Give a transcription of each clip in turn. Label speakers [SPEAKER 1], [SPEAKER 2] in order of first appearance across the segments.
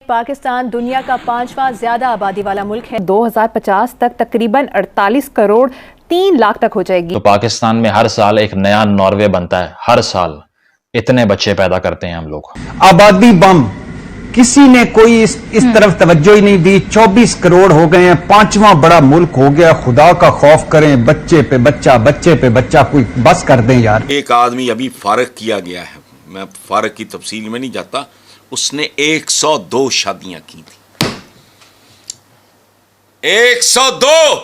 [SPEAKER 1] पाकिस्तान दुनिया का 5वां ज्यादा आबादी वाला मुल्क है।
[SPEAKER 2] 2050 तक तकरीबन 48 करोड़ 3 लाख तक हो जाएगी।
[SPEAKER 3] तो पाकिस्तान में हर साल एक नया नॉर्वे बनता है। हर साल इतने बच्चे पैदा करते हैं हम लोग।
[SPEAKER 4] आबादी बम, किसी ने कोई इस तरफ तवज्जो ही नहीं दी। 24 करोड़ हो गए हैं, 5वां बड़ा मुल्क हो गया। खुदा का खौफ करें, बच्चे पे बच्चा, कोई बस कर दें यार।
[SPEAKER 5] एक आदमी अभी फारग किया गया है, मैं फारग की तफसील में नहीं जाता, उसने 102 शादियां की थी। 102।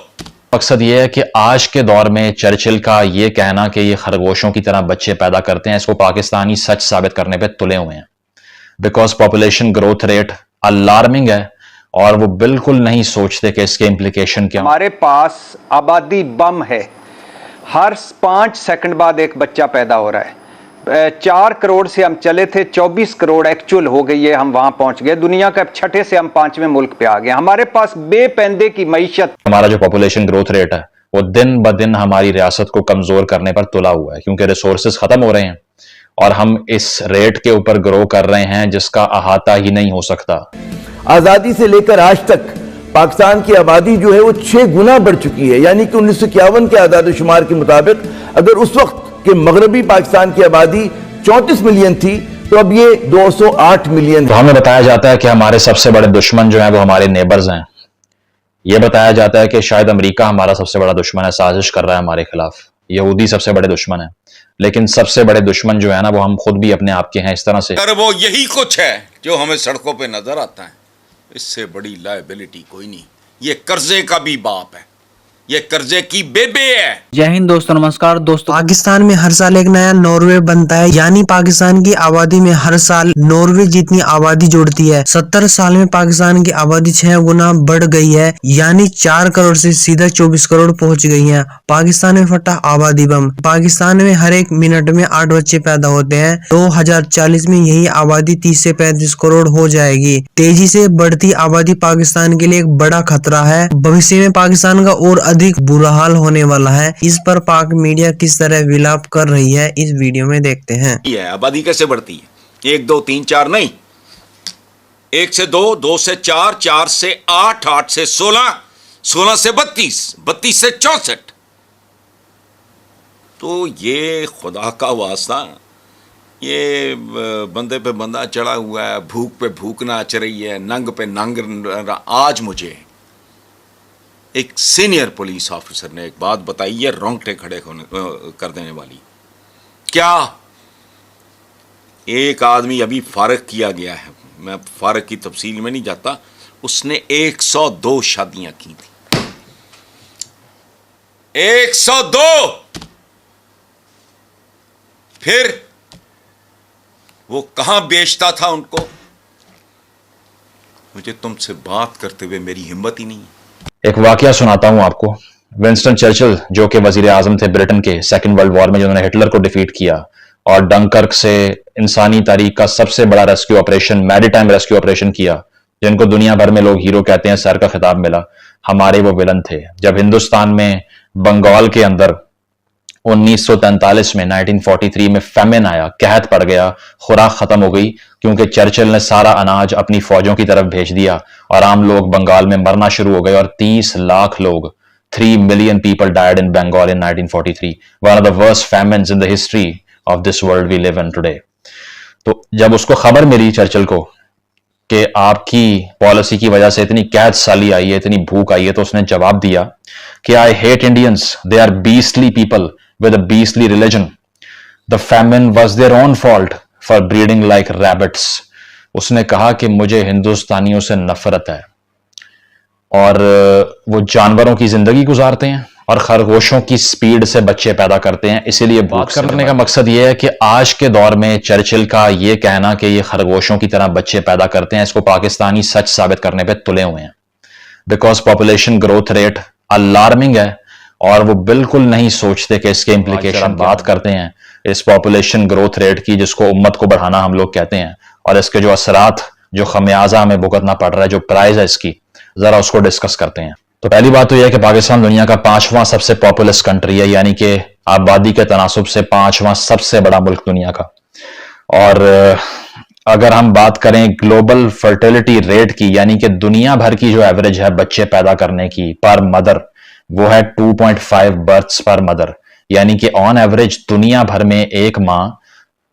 [SPEAKER 3] मकसद ये है कि आज के दौर में चर्चिल का ये कहना कि ये खरगोशों की तरह बच्चे पैदा करते हैं, इसको पाकिस्तानी सच साबित करने पे तुले हुए हैं। Because population growth rate alarming है और वो बिल्कुल नहीं सोचते कि इसके इम्प्लीकेशन क्या।
[SPEAKER 4] हमारे पास आबादी बम है, हर 5 सेकंड बाद एक बच्चा पैदा हो रहा है। 4 करोड़ से हम चले थे, 24 करोड़ एक्चुअल हो गई है, हम वहां पहुंच गए। दुनिया का 6ठे से हम 5वें मुल्क पे आ गए। हमारे पास बेपैंदे की मईशत।
[SPEAKER 3] हमारा जो पॉपुलेशन ग्रोथ रेट है वो दिन ब दिन हमारी रियासत को कमजोर करने पर तुला हुआ है, क्योंकि रिसोर्सेज खत्म हो रहे हैं और हम इस रेट के ऊपर ग्रो कर रहे हैं जिसका अहाता ही नहीं हो सकता।
[SPEAKER 6] आजादी से लेकर आज तक पाकिस्तान की आबादी जो है वो 6 गुना बढ़ चुकी है। यानी कि 1951 के आदाद-ओ-शुमार के मुताबिक अगर उस वक्त के मगरबी पाकिस्तान की आबादी 34 मिलियन थी तो अब ये 208 मिलियन।
[SPEAKER 3] तो हमें बताया जाता है कि हमारे सबसे बड़े दुश्मन जो है वो हमारे नेबर्स हैं। यह बताया जाता है कि शायद अमेरिका हमारा सबसे बड़ा दुश्मन है, साजिश कर रहा है हमारे खिलाफ। यहूदी सबसे बड़े दुश्मन है, लेकिन सबसे बड़े दुश्मन जो है ना वो हम खुद भी अपने आप के हैं। इस तरह से
[SPEAKER 5] अगर वो यही कुछ है जो हमें सड़कों पे नजर आता है, इससे बड़ी लायबिलिटी कोई नहीं। ये कर्जे का भी बाप है, ये कर्जे की बेबे है।
[SPEAKER 7] जय हिंद दोस्तों, नमस्कार दोस्तों। पाकिस्तान में हर साल एक नया नॉर्वे बनता है, यानी पाकिस्तान की आबादी में हर साल नॉर्वे जितनी आबादी जुड़ती है। 70 साल में पाकिस्तान की आबादी 6 गुना बढ़ गई है, यानी 4 करोड़ से सीधा 24 करोड़ पहुंच गई है। पाकिस्तान में फटा आबादी बम। पाकिस्तान में हर एक मिनट में 8 बच्चे पैदा होते हैं। 2040 में यही आबादी 30 से 35 करोड़ हो जाएगी। तेजी से बढ़ती आबादी पाकिस्तान के लिए एक बड़ा खतरा है। भविष्य में पाकिस्तान का और अधिक बुरा हाल होने वाला है। इस पर पाक मीडिया किस तरह विलाप कर रही है, इस वीडियो में देखते हैं।
[SPEAKER 5] ये आबादी कैसे बढ़ती है? 1 2 3 4 नहीं, 1 से 2, 2 से 4, 4 से 8, 8 से 16, 16 से 32, 32 से 64। तो ये खुदा का वास्ता, ये बंदे पे बंदा चढ़ा हुआ है, भूख पे भूख नाच रही है, नंग पे नंग। आज मुझे एक सीनियर पुलिस ऑफिसर ने एक बात बताई है, रोंगटे खड़े कर देने वाली। क्या? एक आदमी अभी फारग किया गया है, मैं फारग की तफसील में नहीं जाता, उसने 102 शादियां की थी। 102। फिर वो कहां बेचता था उनको? मुझे तुमसे बात करते हुए मेरी हिम्मत ही नहीं है।
[SPEAKER 3] एक वाकया सुनाता हूं आपको। विंस्टन चर्चिल जो कि वजीर आजम थे ब्रिटेन के सेकेंड वर्ल्ड वॉर में, जिन्होंने हिटलर को डिफीट किया और डंकर्क से इंसानी तारीख का सबसे बड़ा rescue operation, maritime rescue operation किया, जिनको दुनिया भर में लोग हीरो कहते हैं, सर का खिताब मिला, हमारे वो विलन थे। जब हिंदुस्तान में बंगाल के अंदर 1943 में 1943 में फेमिन आया, कहत पड़ गया, खुराक खत्म हो गई, क्योंकि चर्चिल ने सारा अनाज अपनी फौजों की तरफ भेज दिया और आम लोग बंगाल में मरना शुरू हो गए और 30 लाख लोग, 3 million people died in Bengal in 1943, one of the worst famines in the history of this world we live in today. तो जब उसको खबर मिली चर्चिल को कि आपकी पॉलिसी की वजह से इतनी कैद साली आई है, इतनी भूख आई है, तो उसने जवाब दिया कि I hate Indians, they are beastly people with a beastly religion. The famine was their own fault for breeding like rabbits. उसने कहा कि मुझे हिंदुस्तानियों से नफरत है और वो जानवरों की जिंदगी गुजारते हैं और खरगोशों की स्पीड से बच्चे पैदा करते हैं। इसीलिए बात करने का मकसद ये है कि आज के दौर में चर्चिल का ये कहना कि ये खरगोशों की तरह बच्चे पैदा करते हैं, इसको पाकिस्तानी सच साबित करने पे तुले हुए हैं। Because population growth rate alarming है और वो बिल्कुल नहीं सोचते कि इसके इम्प्लीकेशन। बात करते हैं इस पॉपुलेशन ग्रोथ रेट की, जिसको उम्मत को बढ़ाना हम लोग कहते हैं, और इसके जो असरात, जो खमियाजा हमें भुगतना पड़ रहा है, जो प्राइस है इसकी, जरा उसको डिस्कस करते हैं। तो पहली बात तो यह है कि पाकिस्तान दुनिया का 5वां सबसे पॉपुलस कंट्री है, यानी कि आबादी के तनासुब से 5वां सबसे बड़ा मुल्क दुनिया का। और अगर हम बात करें ग्लोबल फर्टिलिटी रेट की, यानी कि दुनिया भर की जो एवरेज है बच्चे पैदा करने की पर मदर, वो है 2.5 बर्थ्स पर मदर। यानी कि ऑन एवरेज दुनिया भर में एक माँ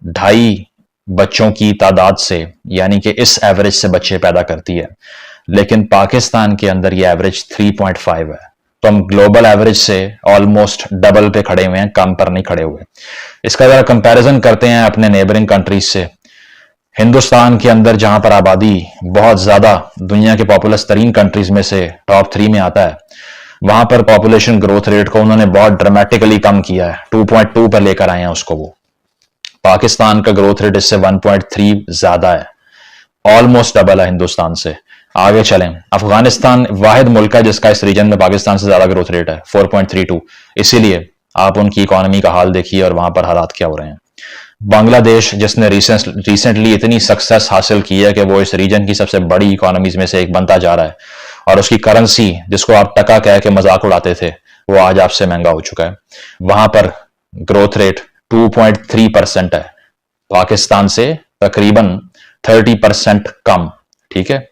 [SPEAKER 3] 2.5 बच्चों की तादाद से, यानी कि इस एवरेज से बच्चे पैदा करती है। लेकिन पाकिस्तान के अंदर ये एवरेज 3.5 है। तो हम ग्लोबल एवरेज से ऑलमोस्ट डबल पे खड़े हुए हैं, कम पर नहीं खड़े हुए। इसका जरा कंपैरिजन करते हैं अपने नेबरिंग कंट्रीज से। हिंदुस्तान के अंदर जहां पर आबादी बहुत ज्यादा, दुनिया के पॉपुलस तरीन कंट्रीज में से टॉप 3 में आता है, वहां पर पॉपुलेशन ग्रोथ रेट को उन्होंने बहुत ड्रामेटिकली कम किया है, 2.2 पर लेकर आए हैं उसको। वो पाकिस्तान का ग्रोथ रेट इससे 1.3 ज्यादा है, ऑलमोस्ट डबल है हिंदुस्तान से। आगे चलें, अफगानिस्तान वाहिद मुल्क है जिसका इस रीजन में पाकिस्तान से ज्यादा ग्रोथ रेट है, 4.32। इसीलिए आप उनकी इकोनॉमी का हाल देखिए और वहां पर हालात क्या हो रहे हैं। बांग्लादेश, जिसने रिसेंटली इतनी सक्सेस हासिल की है कि वो इस रीजन की सबसे बड़ी इकोनॉमीज में से एक बनता जा रहा है, और उसकी करेंसी, जिसको आप टका कह के मजाक उड़ाते थे, वो आज आपसे महंगा हो चुका है। वहां पर ग्रोथ रेट 2.3% है, पाकिस्तान से तकरीबन 30% कम, ठीक है,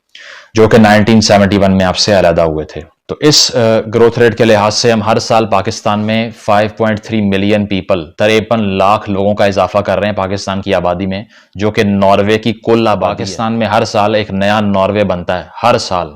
[SPEAKER 3] जो कि 1971 में आपसे अलहदा हुए थे। तो इस ग्रोथ रेट के लिहाज से हम हर साल पाकिस्तान में 5.3 मिलियन पीपल, 53 लाख लोगों का इजाफा कर रहे हैं पाकिस्तान की आबादी में, जो कि नॉर्वे की कुल आबादी। पाकिस्तान में हर साल एक नया नॉर्वे बनता है, हर साल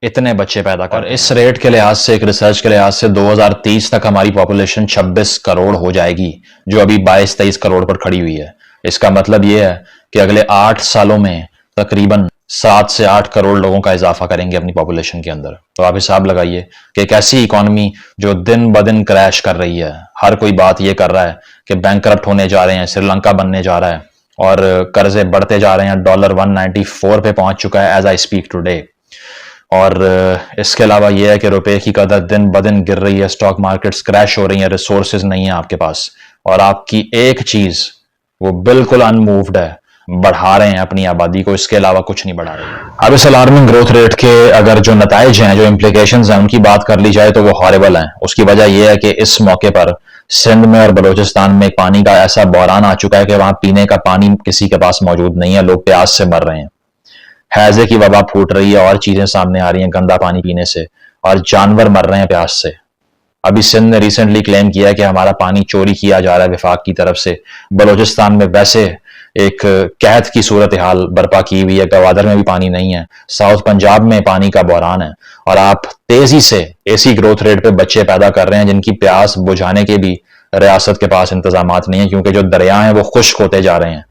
[SPEAKER 3] इतने बच्चे पैदा कर। और इस रेट के लिहाज से, एक रिसर्च के लिहाज से 2030 तक हमारी पॉपुलेशन 26 करोड़ हो जाएगी, जो अभी 22-23 करोड़ पर खड़ी हुई है। इसका मतलब यह है कि अगले 8 सालों में तकरीबन 7 से 8 करोड़ लोगों का इजाफा करेंगे अपनी पॉपुलेशन के अंदर। तो आप हिसाब लगाइए कि एक ऐसी इकोनॉमी जो दिन ब दिन क्रैश कर रही है, हर कोई बात यह कर रहा है कि बैंकरप्ट होने जा रहे हैं, श्रीलंका बनने जा रहा है, और कर्जे बढ़ते जा रहे हैं। डॉलर 194 पे पहुंच चुका है एज आई स्पीक टुडे। और इसके अलावा यह है कि रुपए की कदर दिन ब दिन गिर रही है, स्टॉक मार्केट्स क्रैश हो रही है, रिसोर्सेज नहीं है आपके पास, और आपकी एक चीज वो बिल्कुल अनमूव्ड है, बढ़ा रहे हैं अपनी आबादी को, इसके अलावा कुछ नहीं बढ़ा रहे। अब इस अलार्मिंग ग्रोथ रेट के अगर जो नताइज हैं, जो इम्प्लीकेशंस हैं, उनकी बात कर ली जाए तो वो हॉरिबल हैं। उसकी वजह यह है कि इस मौके पर सिंध में और बलूचिस्तान में पानी का ऐसा बहरान आ चुका है कि वहां पीने का पानी किसी के पास मौजूद नहीं है, लोग प्यास से मर रहे हैं, हैजे की वबा फूट रही है, और चीजें सामने आ रही हैं गंदा पानी पीने से, और जानवर मर रहे हैं प्यास से। अभी सिंध ने रिसेंटली क्लेम किया है कि हमारा पानी चोरी किया जा रहा है विफाक की तरफ से। बलूचिस्तान में वैसे एक कहत की सूरत हाल बर्पा की हुई है, गवादर में भी पानी नहीं है, साउथ पंजाब में पानी का बहरान है, और आप तेजी से ऐसी ग्रोथ रेट पे बच्चे पैदा कर रहे हैं जिनकी प्यास बुझाने के भी रियासत के पास इंतजामात नहीं है, क्योंकि जो दरिया हैं वो खुश्क होते जा रहे हैं।